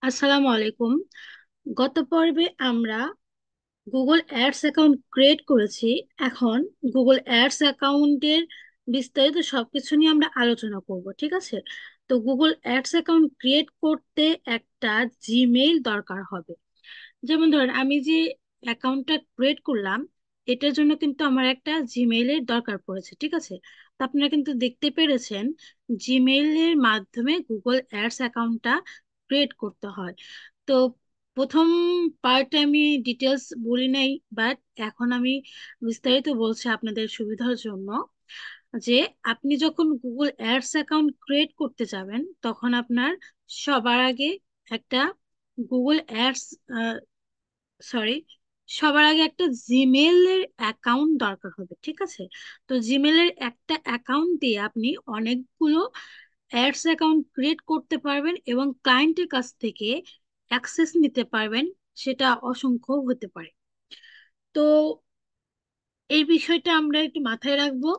আসসালামু আলাইকুম। গত পর্বে আমরা গুগল অ্যাডস অ্যাকাউন্ট ক্রিয়েট করেছি। এখন গুগল অ্যাডস অ্যাকাউন্টের বিস্তারিত সবকিছু নিয়ে আমরা আলোচনা করব, ঠিক আছে? তো গুগল অ্যাডস অ্যাকাউন্ট ক্রিয়েট করতে একটা জিমেইল দরকার হবে। যেমন ধরেন আমি যে অ্যাকাউন্টটা ক্রিয়েট করলাম, এটার জন্য কিন্তু আমার একটা জিমেইলের দরকার পড়েছে, ঠিক আছে? তো আপনারা কিন্তু দেখতে পেরেছেন জিমেইলের মাধ্যমে গুগল অ্যাডস অ্যাকাউন্টটা ক্রিয়েট করতে হয়। তো প্রথম পার্টে আমি ডিটেলস বলি নাই, বাট এখন আমি বিস্তারিত বলছি আপনাদের সুবিধার জন্য। যে আপনি যখন গুগল অ্যাডস অ্যাকাউন্ট ক্রিয়েট করতে যাবেন, তখন আপনার সবার আগে একটা গুগল অ্যাডস সরি সবার আগে একটা জিমেলের অ্যাকাউন্ট দরকার হবে, ঠিক আছে? তো জিমেলের একটা অ্যাকাউন্ট দিয়ে আপনি অনেকগুলো অ্যাডস অ্যাকাউন্ট ক্রিয়েট করতে পারবেন এবং ক্লায়েন্টের কাছ থেকে অ্যাক্সেস নিতে পারবেন। সেটা অসংখ্য হতে পারে। তো এই বিষয়টা আমরা একটু মাথায় রাখবো,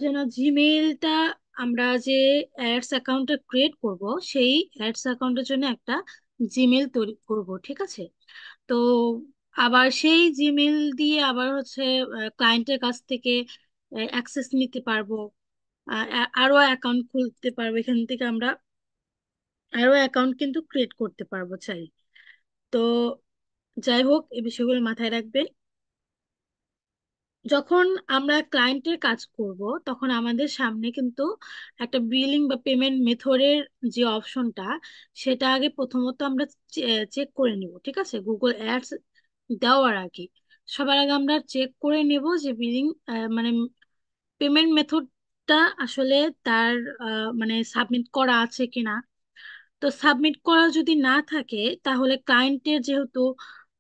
যেন জিমেইলটা আমরা যে অ্যাডস অ্যাকাউন্টটা ক্রিয়েট করব, সেই অ্যাডস অ্যাকাউন্টের জন্য একটা জিমেল তৈরি করব, ঠিক আছে? তো আবার সেই জিমেল দিয়ে আবার হচ্ছে ক্লায়েন্টের কাছ থেকে অ্যাক্সেস নিতে পারবো। আরো অ্যাকাউন্ট খুলতে পারবো এখান থেকে আমরা, আরো অ্যাকাউন্ট কিন্তু ক্রিয়েট করতে পারবো চাই। তো যাই হোক, এই বিষয়গুলো মাথায় রাখবেন। যখন আমরা ক্লায়েন্টের কাজ করব, তখন আমাদের সামনে কিন্তু একটা বিলিং বা পেমেন্ট মেথডের যে অপশনটা, সেটা আগে প্রথমত আমরা চেক করে নিব, ঠিক আছে? গুগল অ্যাডস দেওয়ার আগে সবার আগে আমরা চেক করে নেব যে বিলিং মানে পেমেন্ট মেথডটা আসলে তার মানে সাবমিট করা আছে কিনা। তো সাবমিট করা যদি না থাকে, তাহলে ক্লায়েন্টের যেহেতু,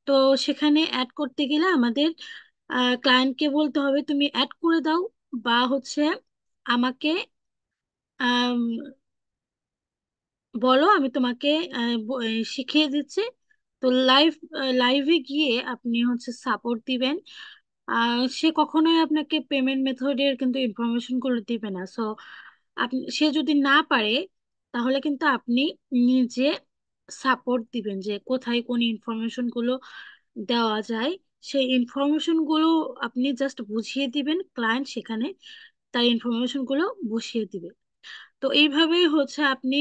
তো সেখানে অ্যাড করতে গেলে আমাদের ক্লায়েন্টকে বলতে হবে তুমি অ্যাড করে দাও, বা হচ্ছে আমাকে আম, বলো, আমি তোমাকে শিখিয়ে দিচ্ছি। তো লাইভে গিয়ে আপনি হচ্ছে সাপোর্ট দিবেন। সে কখনোই আপনাকে পেমেন্ট মেথডের কিন্তু ইনফরমেশন গুলো দিবে না। সো আপনি, সে যদি না পারে, তাহলে কিন্তু আপনি নিজে সাপোর্ট দিবেন যে কোথায় কোন ইনফরমেশন গুলো দেওয়া যায়। সেই ইনফরমেশন গুলো আপনি জাস্ট বুঝিয়ে দিবেন, ক্লায়েন্ট সেখানে তার ইনফরমেশন গুলো বসিয়ে দিবে। তো এইভাবেই হচ্ছে আপনি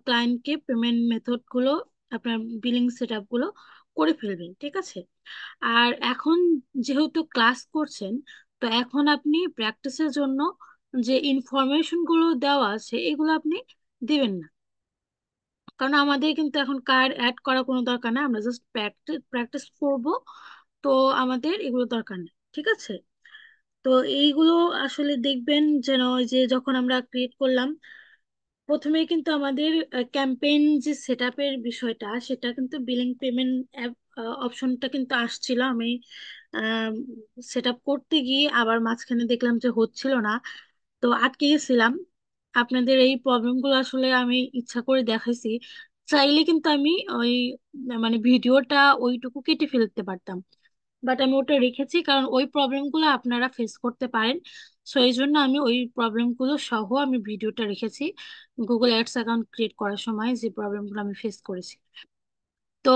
ক্লায়েন্টকে পেমেন্ট মেথড গুলো, আপনার বিলিং সেট আপ গুলো করে ফেলবেন, ঠিক আছে? আর এখন যেহেতু ক্লাস করছেন, তো এখন আপনি প্র্যাকটিসের জন্য যে ইনফরমেশন গুলো দেওয়া আছে, এগুলো আপনি দিবেন না। কারণ আমাদের কিন্তু এখন কার্ড অ্যাড করা কোনো দরকার না, আমরা জাস্ট প্র্যাকটিস প্র্যাকটিস করব। তো আমাদের এগুলো দরকার নেই, ঠিক আছে? তো এইগুলো আসলে দেখবেন যেন, ওই যে যখন আমরা ক্রিয়েট করলাম, প্রথমেই কিন্তু আমাদের ক্যাম্পেইন যে সেট আপের বিষয়টা, সেটা কিন্তু বিলিং পেমেন্ট অপশনটা কিন্তু আসছিল। আমি সেট আপ করতে গিয়ে আবার মাঝখানে দেখলাম যে হচ্ছিল না, তো আটকে গেছিলাম। আপনাদের এই প্রবলেমগুলো আসলে আমি ইচ্ছা করে দেখাইছি। চাইলে কিন্তু আমি ওই মানে ভিডিওটা ওইটুকু কেটে ফেলতে পারতাম, বাট আমি ওটা রেখেছি কারণ ওই প্রবলেমগুলো আপনারা ফেস করতে পারেন। সো এই জন্য আমি ওই প্রবলেমগুলো সহ আমি ভিডিওটা রেখেছি, গুগল অ্যাডস অ্যাকাউন্ট ক্রিয়েট করার সময় যে প্রবলেমগুলো আমি ফেস করেছি। তো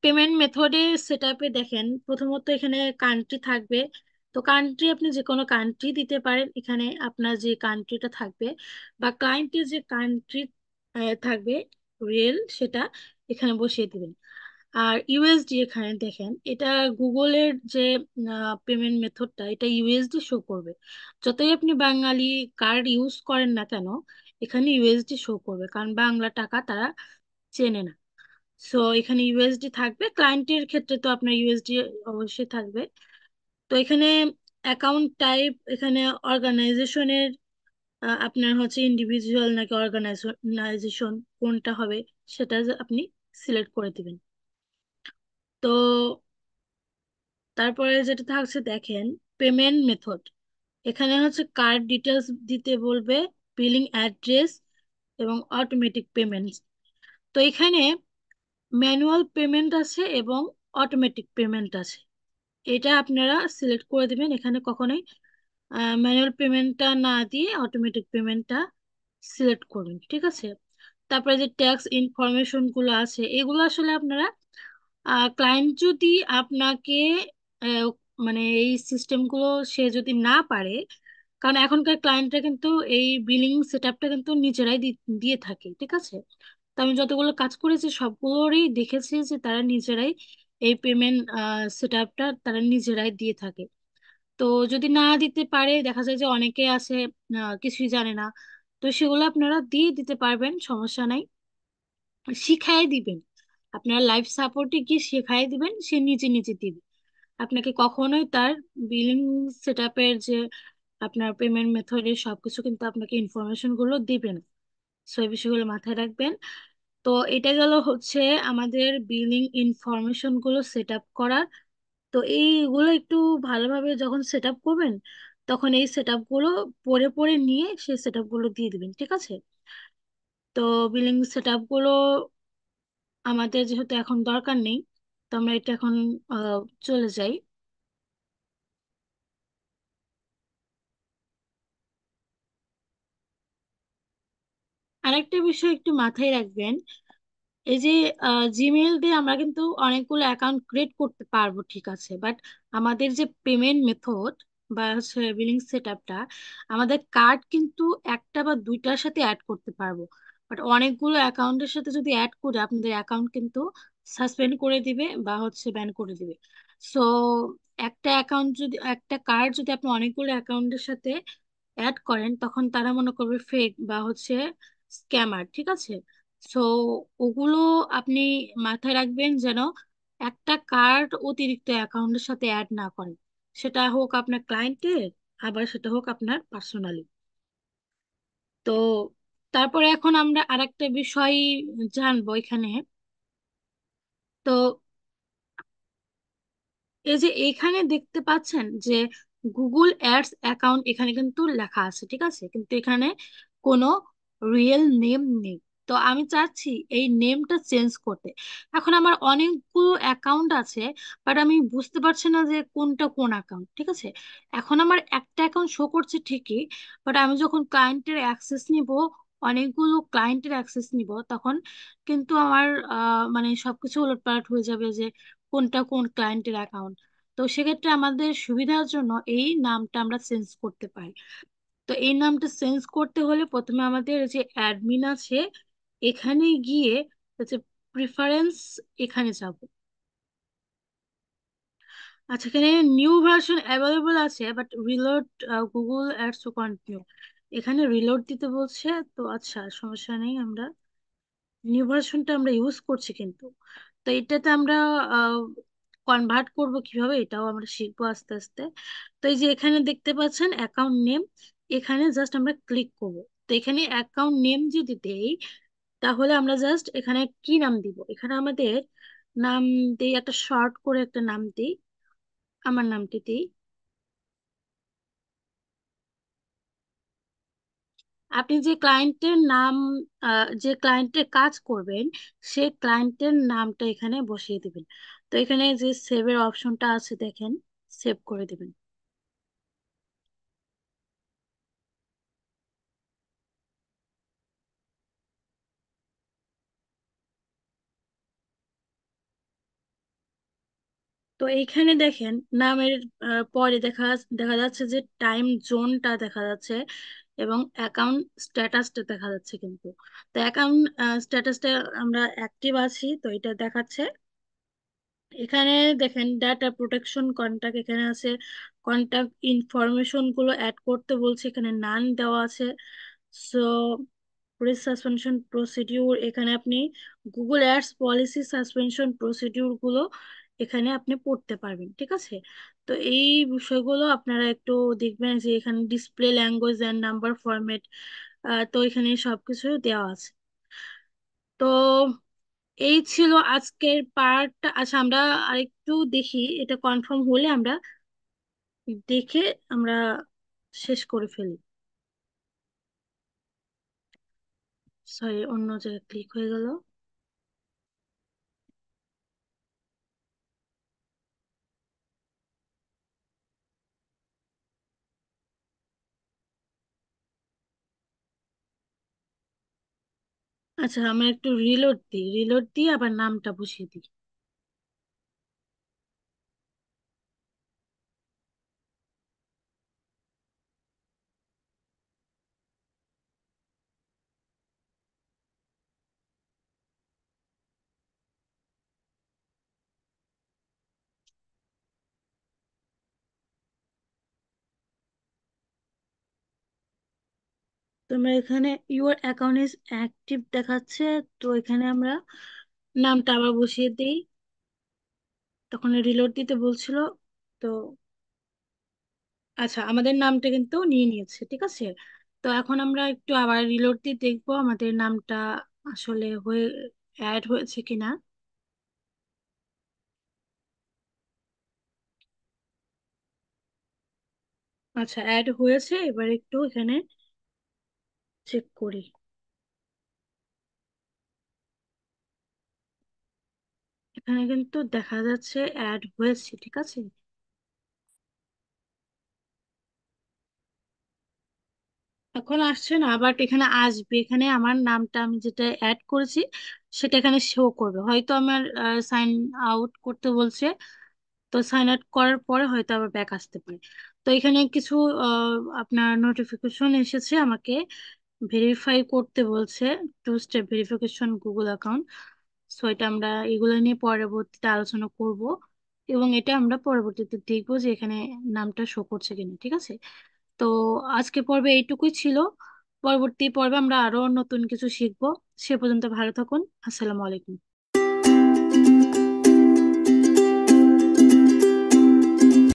পেমেন্ট মেথডে সেট আপে দেখেন, প্রথমত এখানে কান্ট্রি থাকবে। তো কান্ট্রি আপনি যে কোনো কান্ট্রি দিতে পারেন, এখানে আপনার যে কান্ট্রিটা থাকবে বা ক্লায়েন্টের যে কান্ট্রি থাকবে রিয়েল, সেটা এখানে বসিয়ে দিবেন। আর ইউএসডি এখানে দেখেন, এটা গুগলের যে পেমেন্ট মেথডটা, এটা ইউএসডি শো করবে। যতই আপনি বাঙালি কার্ড ইউজ করেন না কেন, এখানে ইউএসডি শো করবে, কারণ বাংলা টাকা তারা চেনে না। সো এখানে ইউএসডি থাকবে, ক্লায়েন্টের ক্ষেত্রে তো আপনার ইউএসডি অবশ্যই থাকবে। তো এখানে অ্যাকাউন্ট টাইপ, এখানে অর্গানাইজেশনের, আপনার হচ্ছে ইন্ডিভিজুয়াল নাকি অর্গানাইজেশন কোনটা হবে, সেটা যে আপনি সিলেক্ট করে দিবেন। তো তারপরে যেটা থাকছে দেখেন, পেমেন্ট মেথড, এখানে হচ্ছে কার্ড ডিটেলস দিতে বলবে, বিলিং অ্যাড্রেস এবং অটোমেটিক পেমেন্ট। তো এখানে ম্যানুয়াল পেমেন্ট আছে এবং অটোমেটিক পেমেন্ট আছে, এটা আপনারা সিলেক্ট করে দিবেন। এখানে কখনোই ম্যানুয়াল পেমেন্টটা না দিয়ে অটোমেটিক পেমেন্টটা সিলেক্ট করুন, ঠিক আছে? তারপরে যে ট্যাক্স ইনফরমেশন গুলো আছে এগুলো আসলে আপনারা, ক্লায়েন্ট যদি আপনাকে আহ, মানে এই সিস্টেম গুলো সে যদি না পারে, কারণ এখনকার ক্লায়েন্টরা কিন্তু এই বিলিং সেট আপটা কিন্তু নিজেরাই দিয়ে থাকে, ঠিক আছে। তো আমি যতগুলো কাজ করেছি সবগুলোরই দেখেছি যে তারা নিজেরাই এই পেমেন্ট সেট আপটা তারা নিজেরাই দিয়ে থাকে। তো যদি না দিতে পারে, দেখা যায় যে অনেকে আছে কিছুই জানে না, তো সেগুলো আপনারা দিয়ে দিতে পারবেন, সমস্যা নাই। শিখাই দিবেন, আপনার লাইফ সাপোর্টে গিয়ে শেখাই দিবেন, সে নিজে নিজে দিবে। আপনাকে কখনোই তার বিলিং সেট আপের যে আপনার পেমেন্ট মেথডের সবকিছু কিন্তু আপনাকে ইনফরমেশন গুলো দিবে না। সো এই বিষয়গুলো মাথায় রাখবেন। তো এটা গেল হচ্ছে আমাদের বিলিং ইনফরমেশন গুলো সেট আপ করার। তো এইগুলো একটু ভালোভাবে যখন সেট আপ করবেন, তখন এই সেট আপ গুলো পড়ে পড়ে নিয়ে সেই সেট আপ গুলো দিয়ে দিবেন, ঠিক আছে। তো বিলিং সেট আপ গুলো আমাদের যেহেতু এখন দরকার নেই, তো আমরা এটা এখন আহ, চলে যাই। আরেকটা বিষয় একটু মাথায় রাখবেন, এই যে জিমেইল দিয়ে আমরা কিন্তু অনেকগুলো অ্যাকাউন্ট ক্রিয়েট করতে পারবো, ঠিক আছে, বাট আমাদের যে পেমেন্ট মেথড বা হচ্ছে বিলিং সেট আপটা, আমাদের কার্ড কিন্তু একটা বা দুইটার সাথে অ্যাড করতে পারবো। বাট অনেকগুলো অ্যাকাউন্টের সাথে যদি অ্যাড করে আপনাদের অ্যাকাউন্ট কিন্তু সাসপেন্ড করে দিবে বা হচ্ছে ব্যান করে দিবে। সো একটা অ্যাকাউন্ট যদি, একটা কার্ড যদি আপনি অনেকগুলো অ্যাকাউন্টের সাথে অ্যাড করেন, তখন তারা মনে করবে ফেক বা হচ্ছে স্ক্যামার, ঠিক আছে। সো ওগুলো আপনি মাথায় রাখবেন যেন একটা কার্ড অতিরিক্ত অ্যাকাউন্টের সাথে অ্যাড না করেন, সেটা হোক আপনার ক্লায়েন্টের, আবার সেটা হোক আপনার পার্সোনালি। তো তারপরে এখন আমরা আরেকটা বিষয় জানবো এখানে। তো এই যে এখানে দেখতে পাচ্ছেন যে গুগল অ্যাডস অ্যাকাউন্ট এখানে কিন্তু লেখা আছে, ঠিক আছে, কিন্তু এখানে কোনো রিয়েল নেম নেই। তো আমি চাচ্ছি এই নেমটা চেঞ্জ করতে। এখন আমার অনেকগুলো অ্যাকাউন্ট আছে, বাট আমি বুঝতে পারছি না যে কোনটা কোন অ্যাকাউন্ট, ঠিক আছে। এখন আমার একটা অ্যাকাউন্ট শো করছে ঠিকই, বাট আমি যখন ক্লায়েন্টের অ্যাক্সেস নিব, অনেকগুলো ক্লায়েন্টের অ্যাক্সেস নিব, তখন কিন্তু আমার মানে সবকিছু উলটপালট হয়ে যাবে যে কোনটা কোন ক্লায়েন্টের অ্যাকাউন্ট। তো সেক্ষেত্রে আমাদের সুবিধার জন্য এই নামটা আমরা চেঞ্জ করতে পারি। তো এই নামটা চেঞ্জ করতে হলে প্রথমে আমাদের যে অ্যাডমিন আছে এখানে গিয়ে হচ্ছে প্রিফারেন্স, এখানে যাব। আচ্ছা, এখানে নিউ ভার্সন অ্যাভেলেবল আছে, but reload Google ads to continue, এখানে রিলোড দিতে বলছে। তো আচ্ছা, সমস্যা নেই, আমরা নিউ ভার্সনটা আমরা ইউজ করছি কিন্তু। তো এটাতে আমরা কনভার্ট করব কিভাবে, এটাও আমরা শিখবো আস্তে আস্তে। তো এই যে এখানে দেখতে পাচ্ছেন অ্যাকাউন্ট নেম, এখানে জাস্ট আমরা ক্লিক করব। তো এখানে অ্যাকাউন্ট নেম যদি দেই, তাহলে আমরা জাস্ট এখানে কি নাম দিব, এখানে আমাদের নাম দেই, একটা শর্ট করে একটা নাম দিই, আমার নামটি দিই। আপনি যে ক্লায়েন্টের নাম, যে ক্লায়েন্টের কাজ করবেন, সেই ক্লায়েন্টের নামটা এখানে বসিয়ে দিবেন। তো এখানে যে সেভের অপশনটা আছে দেখেন, সেভ করে দিবেন। তো এইখানে দেখেন নামের পরে দেখা যাচ্ছে যে টাইম জোনটা দেখা যাচ্ছে এবং অ্যাকাউন্ট স্ট্যাটাসটা দেখা যাচ্ছে কিন্তু। তো অ্যাকাউন্ট স্ট্যাটাসটা আমরা অ্যাক্টিভ আছি, তো এটা দেখাচ্ছে। এখানে দেখেন ডাটা প্রোটেকশন কন্টাক্ট এখানে আছে, কন্টাক্ট ইনফরমেশন গুলো অ্যাড করতে বলছে, এখানে নান দেওয়া আছে। সো পুলিশ সাসপেনশন প্রসিডিউর, এখানে আপনি Google ads policy suspension procedure গুলো এখানে আপনি পড়তে পারবেন, ঠিক আছে। তো এই বিষয়গুলো আপনারা একটু দেখবেন যে এখানে display language and number format, তো এখানে সবকিছু দেওয়া আছে। তো এই ছিল আজকের পার্টটা। আচ্ছা, আমরা আরেকটু দেখি, এটা কনফার্ম হলে আমরা দেখে আমরা শেষ করে ফেলি। সরি, অন্য জায়গায় ক্লিক হয়ে গেল। আচ্ছা, আমরা একটু রিলোড দিই, রিলোড দিয়ে আবার নামটা বসিয়ে দিই। তোমরা এখানে ইউর অ্যাকাউন্ট ইজ অ্যাক্টিভ দেখাচ্ছে, তো এখানে আমরা নামটা আবার বসিয়ে দিই। তখন রিলোড দিতে বলছিল। তো আচ্ছা, আমাদের নামটা কিন্তু নিয়ে নিয়েছে, ঠিক আছে। তো এখন আমরা একটু আবার রিলোড দিয়ে দেখবো আমাদের নামটা আসলে হয়ে অ্যাড হয়েছে কিনা। আচ্ছা, অ্যাড হয়েছে, এবার একটু এখানে চেক করি। এখানে কিন্তু দেখা যাচ্ছে অ্যাড হয়েছে, ঠিক আছে। এখন আসছে না, বাট এখানে আসবে, এখানে আমার নামটা আমি যেটা অ্যাড করেছি সেটা এখানে শো করবে। হয়তো আমার সাইন আউট করতে বলছে, তো সাইন আউট করার পরে হয়তো আবার ব্যাক আসতে পারে। তো এখানে কিছু আপনার নোটিফিকেশন এসেছে আমাকে, ভেরিফাই করতে বলছে, two step verification Google account. So এটা আমরা এগুলো নিয়ে পরবর্তীতে আলোচনা করব, এবং এটা আমরা পরবর্তীতে দেখবো যে এখানে নামটা শো করছে কিনা, ঠিক আছে। তো আজকে পর্বে এইটুকুই ছিল। পরবর্তী পর্বে আমরা আরো নতুন কিছু শিখবো। সে পর্যন্ত ভালো থাকুন। আসসালামু আলাইকুম।